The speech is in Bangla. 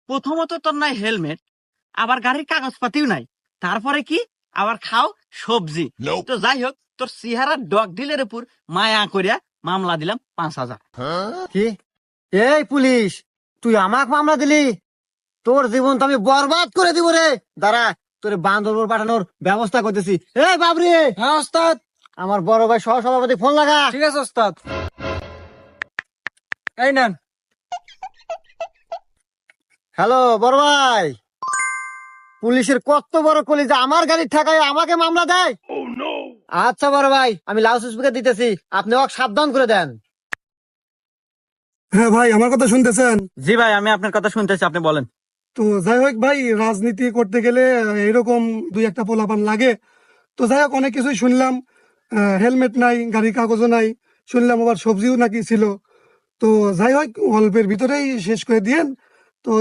প্রথমত তোর নাই হেলমেট, আবার গাড়ির কাগজপাতিও নাই, তারপরে কি আবার খাও সবজি। তো যাই হোক, তোর চেহারা ডগ ডিলের উপর মায়া করিয়া মামলা দিলাম 5,000। কি? এই পুলিশ, তুই আমাকে মামলা দিলি? তোর জীবন তো আমি বরবাদ করে দিব রে। দাঁড়া, তোর বান্দরবন পাঠানোর ব্যবস্থা করতেছি। এই বাবরি। হ্যাঁ ওস্তাদ। আমার বড় ভাই সহ সভাপতি ফোন লাগা। ঠিক আছে ওস্তাদ। এই নেন। হ্যালো বড় ভাই, পুলিশের কত বড় কলিজা আমার গাড়ির ঠেকায় আমাকে মামলা দেয়। আচ্ছা বড় ভাই, আমি লাউড স্পিকার দিতেছি, আপনি ওকে সাবধান করে দেন। হ্যাঁ ভাই, আমার কথা শুনতেছেন? জি ভাই, আমি আপনার কথা শুনতেছি, আপনি বলেন। তো যাই হোক ভাই, রাজনীতি করতে গেলে এরকম দুই একটা পোলাপান লাগে। তো যাই হোক, অনেক কিছুই শুনলাম। হেলমেট নাই, গাড়ির কাগজও নাই, শুনলাম আবার সবজিও নাকি ছিল। তো যাই হোক, অল্পের ভিতরেই শেষ করে দিয়েন।